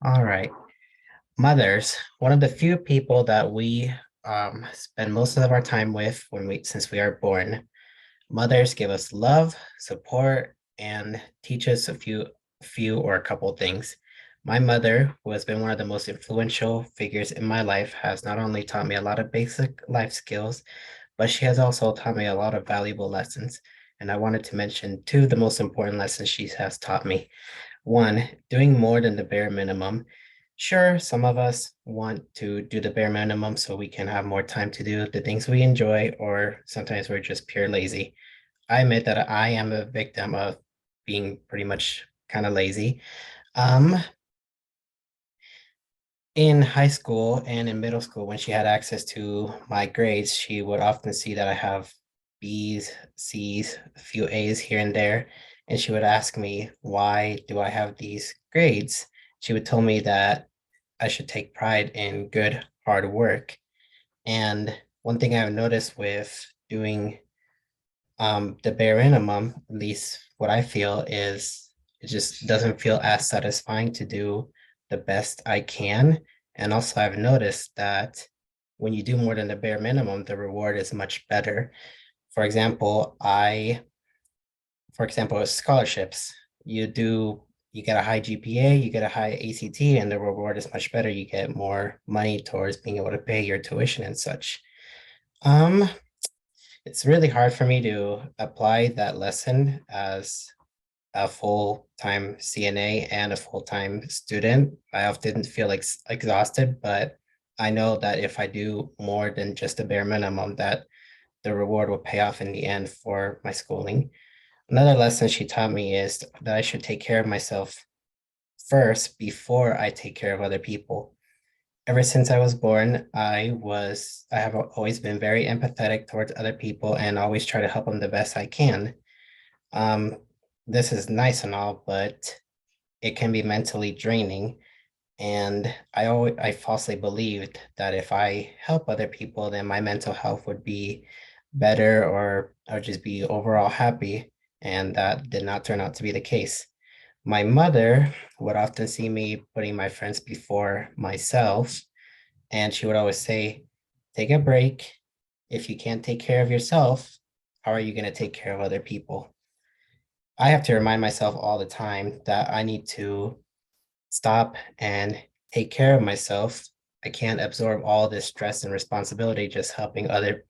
All right. Mothers, one of the few people that we spend most of our time with since we are born. Mothers give us love, support, and teach us a few or a couple things. My mother, who has been one of the most influential figures in my life, has not only taught me a lot of basic life skills, but she has also taught me a lot of valuable lessons. And I wanted to mention two of the most important lessons she has taught me. One, doing more than the bare minimum. Sure, some of us want to do the bare minimum so we can have more time to do the things we enjoy, or sometimes we're just pure lazy. I admit that I am a victim of being pretty much kind of lazy. Um, in high school and in middle school, when she had access to my grades, she would often see that I have B's, C's, a few A's here and there, and she would ask me, why do I have these grades? She would tell me that I should take pride in good, hard work. And one thing I've noticed with doing the bare minimum, at least what I feel is it just doesn't feel as satisfying to do the best I can. And also I've noticed that when you do more than the bare minimum, the reward is much better. For example, with scholarships, you get a high GPA, you get a high ACT, and the reward is much better. You get more money towards being able to pay your tuition and such. Um, it's really hard for me to apply that lesson as a full-time CNA and a full-time student. I often feel like exhausted, but I know that if I do more than just the bare minimum, that the reward will pay off in the end for my schooling. Another lesson she taught me is that I should take care of myself first before I take care of other people. Ever since I was born, I have always been very empathetic towards other people and always try to help them the best I can. Um, this is nice and all, but it can be mentally draining. And I falsely believed that if I help other people, then my mental health would be better, or I would just be overall happy. And that did not turn out to be the case. My mother would often see me putting my friends before myself, and she would always say, take a break. If you can't take care of yourself, how are you going to take care of other people? I have to remind myself all the time that I need to stop and take care of myself. I can't absorb all this stress and responsibility just helping other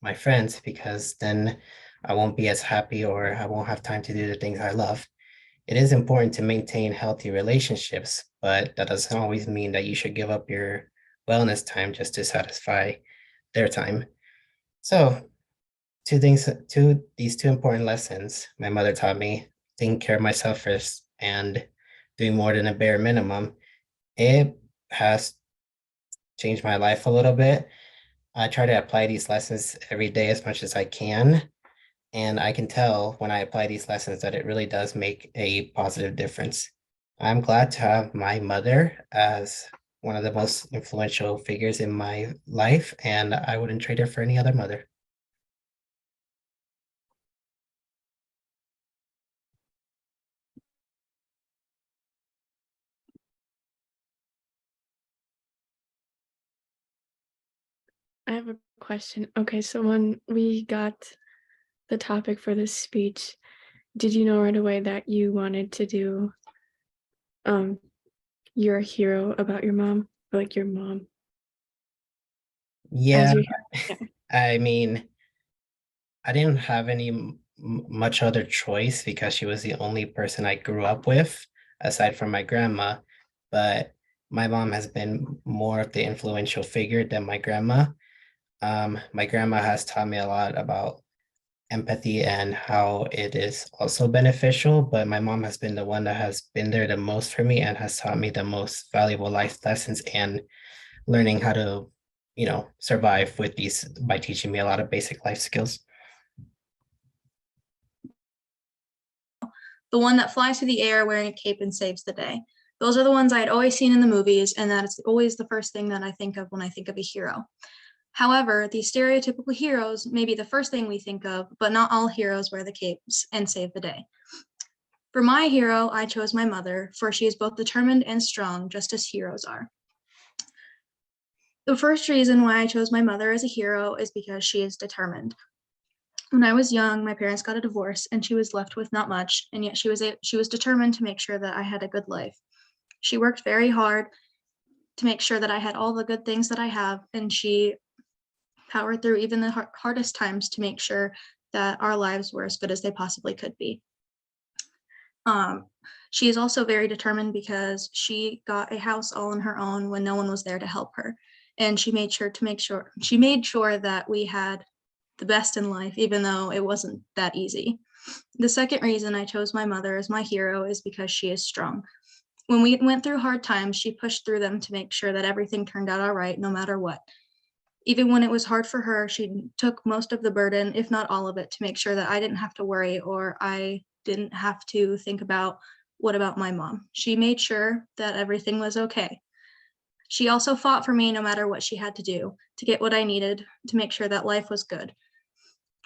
my friends, because then I won't be as happy, or I won't have time to do the things I love. It is important to maintain healthy relationships, but that doesn't always mean that you should give up your wellness time just to satisfy their time. So, these two important lessons my mother taught me: taking care of myself first and doing more than a bare minimum. It has changed my life a little bit. I try to apply these lessons every day as much as I can. And I can tell when I apply these lessons that it really does make a positive difference. I'm glad to have my mother as one of the most influential figures in my life, and I wouldn't trade her for any other mother. I have a question. Okay, so when we got the topic for this speech, did you know right away that you wanted to do um your hero about your mom, or like your mom as Yeah, your hero? I mean, I didn't have much other choice because she was the only person I grew up with aside from my grandma. But my mom has been more of the influential figure than my grandma. My grandma has taught me a lot about empathy and how it is also beneficial, but my mom has been the one that has been there the most for me and has taught me the most valuable life lessons, and learning how to, survive with these by teaching me a lot of basic life skills. The one that flies through the air wearing a cape and saves the day. Those are the ones I had always seen in the movies, and that is always the first thing that I think of when I think of a hero. However, these stereotypical heroes may be the first thing we think of, but not all heroes wear the capes and save the day. For my hero, I chose my mother, for she is both determined and strong, just as heroes are. The first reason why I chose my mother as a hero is because she is determined. When I was young, my parents got a divorce and she was left with not much, and yet she was determined to make sure that I had a good life. She worked very hard to make sure that I had all the good things that I have, and she powered through even the hardest times to make sure that our lives were as good as they possibly could be. She is also very determined because she got a house all on her own when no one was there to help her. And she made sure that we had the best in life, even though it wasn't that easy. The second reason I chose my mother as my hero is because she is strong. When we went through hard times, she pushed through them to make sure that everything turned out all right, no matter what. Even when it was hard for her, she took most of the burden, if not all of it, to make sure that I didn't have to worry or I didn't have to think about what about my mom. She made sure that everything was okay. She also fought for me no matter what she had to do to get what I needed to make sure that life was good.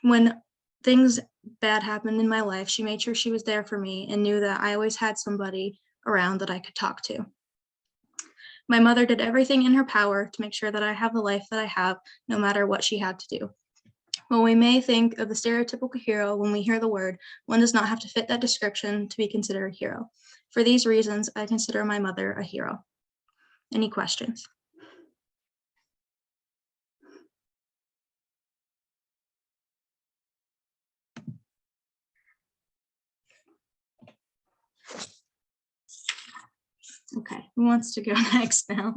When things bad happened in my life, she made sure she was there for me and knew that I always had somebody around that I could talk to. My mother did everything in her power to make sure that I have the life that I have, no matter what she had to do. While we may think of the stereotypical hero when we hear the word, one does not have to fit that description to be considered a hero. For these reasons, I consider my mother a hero. Any questions? Okay, who wants to go next now?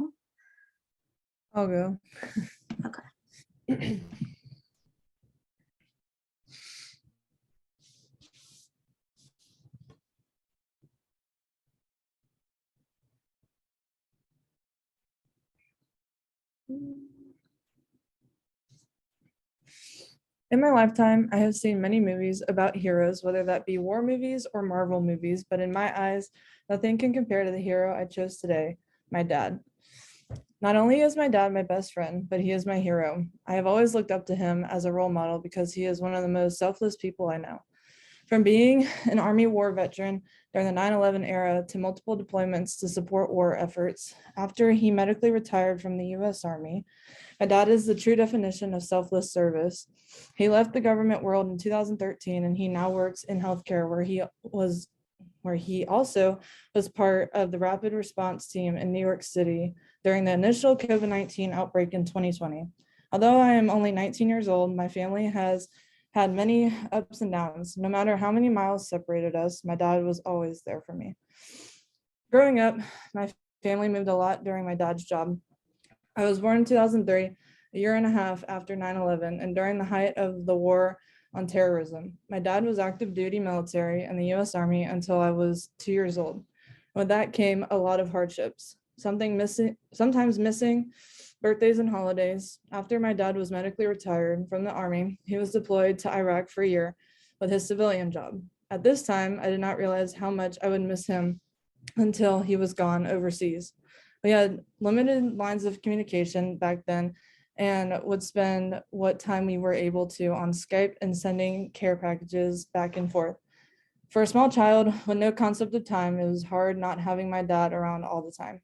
I'll go. Okay. In my lifetime, I have seen many movies about heroes, whether that be war movies or Marvel movies, but in my eyes, nothing can compare to the hero I chose today, my dad. Not only is my dad my best friend, but he is my hero. I have always looked up to him as a role model because he is one of the most selfless people I know. From being an Army war veteran during the 9/11 era to multiple deployments to support war efforts, after he medically retired from the US Army, my dad is the true definition of selfless service. He left the government world in 2013 and he now works in healthcare where he also was part of the rapid response team in New York City during the initial COVID-19 outbreak in 2020. Although I am only 19 years old, my family has had many ups and downs. No matter how many miles separated us, my dad was always there for me. Growing up, my family moved a lot during my dad's job. I was born in 2003, a year and a half after 9/11, and during the height of the war on terrorism. My dad was active duty military in the US Army until I was 2 years old. With that came a lot of hardships, sometimes missing birthdays and holidays. After my dad was medically retired from the Army, he was deployed to Iraq for a year with his civilian job. At this time, I did not realize how much I would miss him until he was gone overseas. We had limited lines of communication back then and would spend what time we were able to on Skype and sending care packages back and forth. For a small child with no concept of time, it was hard not having my dad around all the time.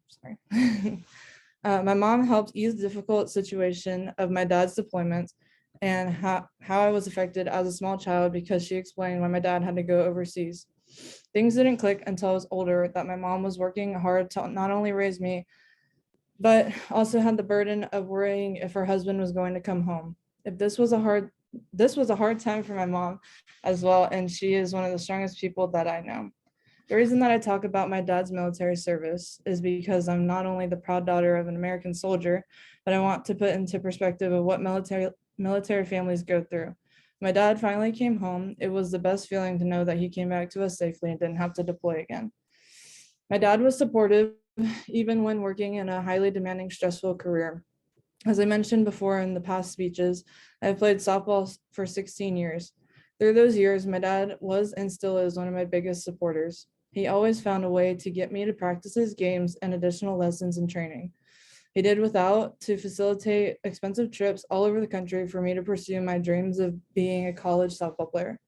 Sorry. My mom helped ease the difficult situation of my dad's deployments and how I was affected as a small child because she explained why my dad had to go overseas. Things didn't click until I was older that my mom was working hard to not only raise me, but also had the burden of worrying if her husband was going to come home. This was a hard time for my mom as well, and she is one of the strongest people that I know. The reason that I talk about my dad's military service is because I'm not only the proud daughter of an American soldier, but I want to put into perspective of what military families go through. My dad finally came home. It was the best feeling to know that he came back to us safely and didn't have to deploy again. My dad was supportive even when working in a highly demanding, stressful career. As I mentioned before in the past speeches, I've played softball for 16 years. Through those years, my dad was and still is one of my biggest supporters. He always found a way to get me to practice his games and additional lessons and training. He did without to facilitate expensive trips all over the country for me to pursue my dreams of being a college softball player.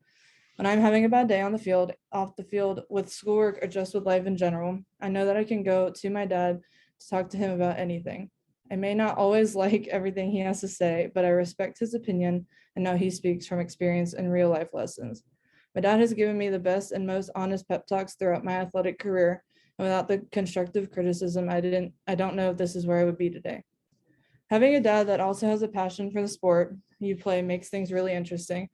When I'm having a bad day on the field, off the field, with schoolwork, or just with life in general, I know that I can go to my dad to talk to him about anything. I may not always like everything he has to say, but I respect his opinion and know he speaks from experience and real life lessons. My dad has given me the best and most honest pep talks throughout my athletic career, and without the constructive criticism, I don't know if this is where I would be today. Having a dad that also has a passion for the sport you play makes things really interesting.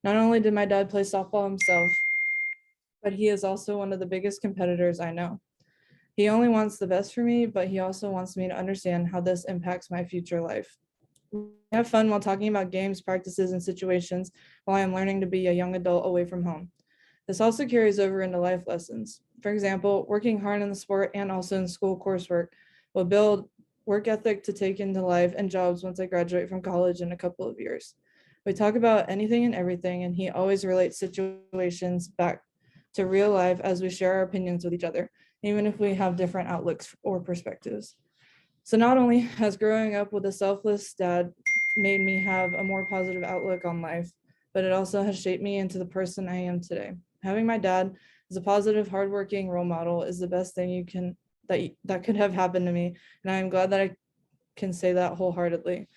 Not only did my dad play softball himself, but he is also one of the biggest competitors I know. He only wants the best for me, but he also wants me to understand how this impacts my future life. We have fun while talking about games, practices, and situations while I am learning to be a young adult away from home. This also carries over into life lessons. For example, working hard in the sport and also in school coursework will build work ethic to take into life and jobs once I graduate from college in a couple of years. We talk about anything and everything, and he always relates situations back to real life as we share our opinions with each other, even if we have different outlooks or perspectives. So not only has growing up with a selfless dad made me have a more positive outlook on life, but it also has shaped me into the person I am today. Having my dad as a positive, hardworking role model is the best thing that could have happened to me, and I am glad that I can say that wholeheartedly.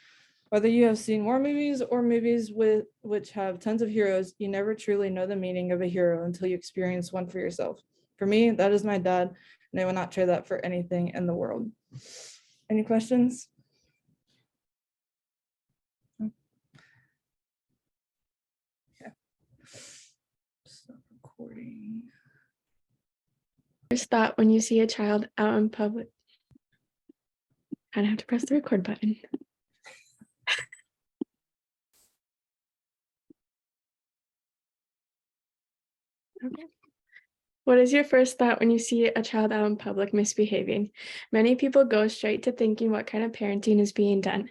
Whether you have seen war movies or movies with which have tons of heroes, you never truly know the meaning of a hero until you experience one for yourself. For me, that is my dad, and I will not trade that for anything in the world. Any questions? Okay. Stop recording. First thought when you see a child out in public. Kind of have to press the record button. Okay. What is your first thought when you see a child out in public misbehaving? Many people go straight to thinking what kind of parenting is being done.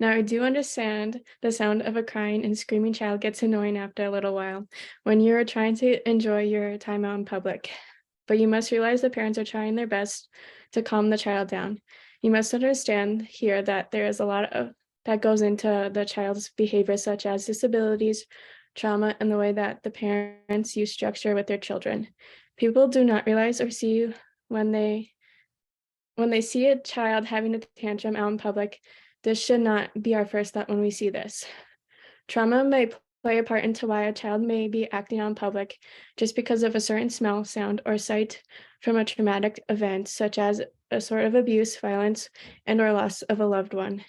Now, I do understand the sound of a crying and screaming child gets annoying after a little while when you're trying to enjoy your time out in public. But you must realize the parents are trying their best to calm the child down. You must understand here that there is a lot that goes into the child's behavior, such as disabilities, trauma, and the way that the parents use structure with their children. People do not realize or see when they see a child having a tantrum out in public. This should not be our first thought when we see this. Trauma may play a part into why a child may be acting out in public just because of a certain smell, sound, or sight from a traumatic event, such as a sort of abuse, violence, and or loss of a loved one.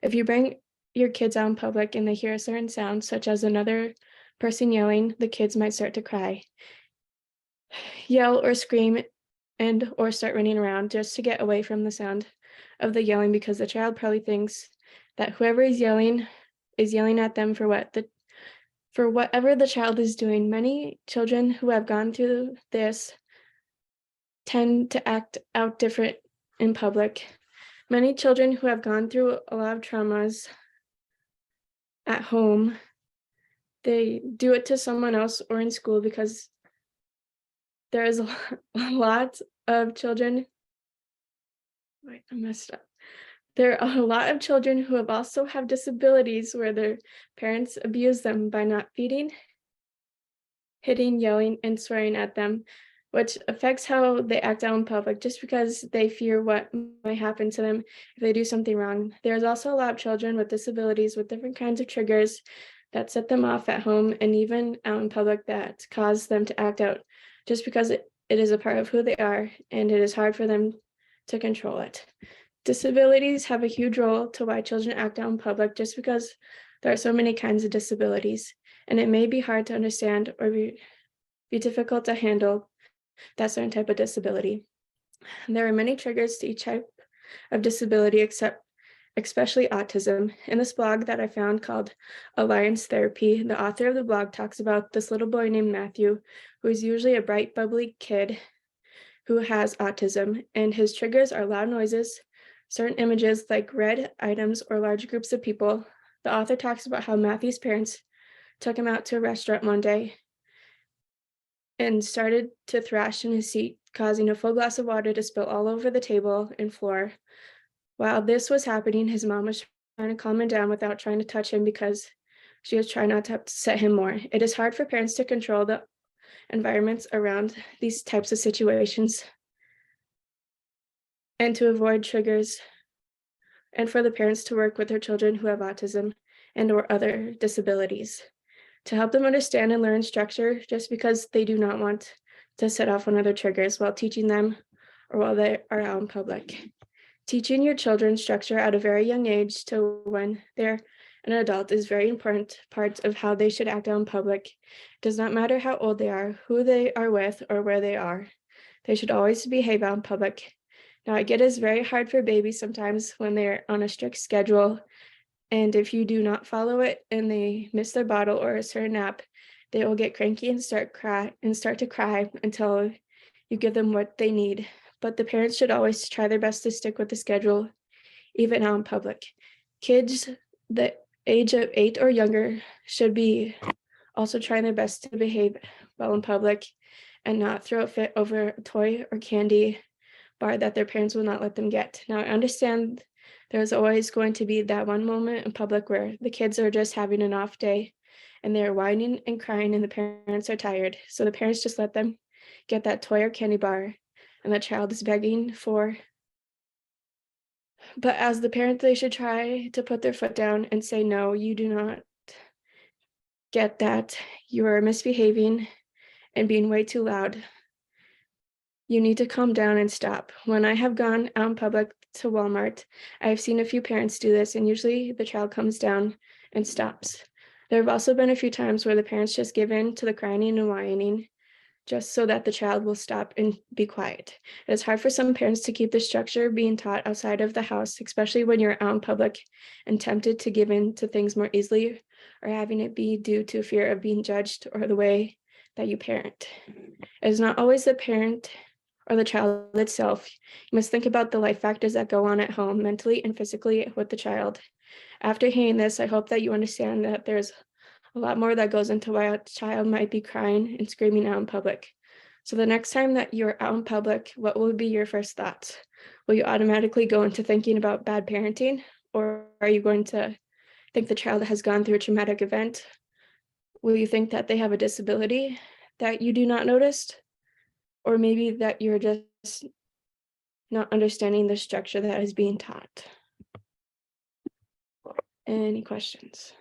If you bring your kids out in public and they hear a certain sound, such as another person yelling, the kids might start to cry, yell, or scream, and or start running around just to get away from the sound of the yelling, because the child probably thinks that whoever is yelling at them for whatever the child is doing. Many children who have gone through this tend to act out different in public. Many children who have gone through a lot of traumas at home, they do it to someone else or in school, because there is a lot of children. Wait, I messed up. There are a lot of children who have also have disabilities where their parents abuse them by not feeding, hitting, yelling, and swearing at them, which affects how they act out in public just because they fear what might happen to them if they do something wrong. There's also a lot of children with disabilities with different kinds of triggers that set them off at home and even out in public that cause them to act out just because it is a part of who they are, and it is hard for them to control it. Disabilities have a huge role to why children act out in public just because there are so many kinds of disabilities, and it may be hard to understand or be difficult to handle that certain type of disability. There are many triggers to each type of disability, especially autism. In this blog that I found called Alliance Therapy, the author of the blog talks about this little boy named Matthew, who is usually a bright, bubbly kid who has autism, and his triggers are loud noises, certain images like red items, or large groups of people. The author talks about how Matthew's parents took him out to a restaurant one day and started to thrash in his seat, causing a full glass of water to spill all over the table and floor. While this was happening, his mom was trying to calm him down without trying to touch him, because she was trying not to upset him more. It is hard for parents to control the environments around these types of situations and to avoid triggers, and for the parents to work with their children who have autism and or other disabilities to help them understand and learn structure just because they do not want to set off on other triggers while teaching them or while they are out in public. Teaching your children structure at a very young age to when they're an adult is very important part of how they should act out in public. It does not matter how old they are, who they are with, or where they are. They should always behave out in public. Now, I get it's very hard for babies sometimes when they're on a strict schedule, and if you do not follow it and they miss their bottle or a certain nap, they will get cranky and start to cry until you give them what they need. But the parents should always try their best to stick with the schedule, even out in public. Kids the age of 8 or younger should be also trying their best to behave well in public and not throw a fit over a toy or candy bar that their parents will not let them get. Now, I understand there's always going to be that one moment in public where the kids are just having an off day and they're whining and crying and the parents are tired. So the parents just let them get that toy or candy bar and the child is begging for. But as the parent, they should try to put their foot down and say, no, you do not get that. You are misbehaving and being way too loud. You need to calm down and stop. When I have gone out in public to Walmart, I've seen a few parents do this, and usually the child comes down and stops. There have also been a few times where the parents just give in to the crying and whining just so that the child will stop and be quiet. It is hard for some parents to keep the structure being taught outside of the house, especially when you're out in public and tempted to give in to things more easily or having it be due to fear of being judged or the way that you parent. It is not always the parent or the child itself. You must think about the life factors that go on at home, mentally and physically, with the child. After hearing this, I hope that you understand that there's a lot more that goes into why a child might be crying and screaming out in public. So the next time that you're out in public, what will be your first thoughts? Will you automatically go into thinking about bad parenting, or are you going to think the child has gone through a traumatic event? Will you think that they have a disability that you do not notice? Or maybe that you're just not understanding the structure that is being taught? Any questions?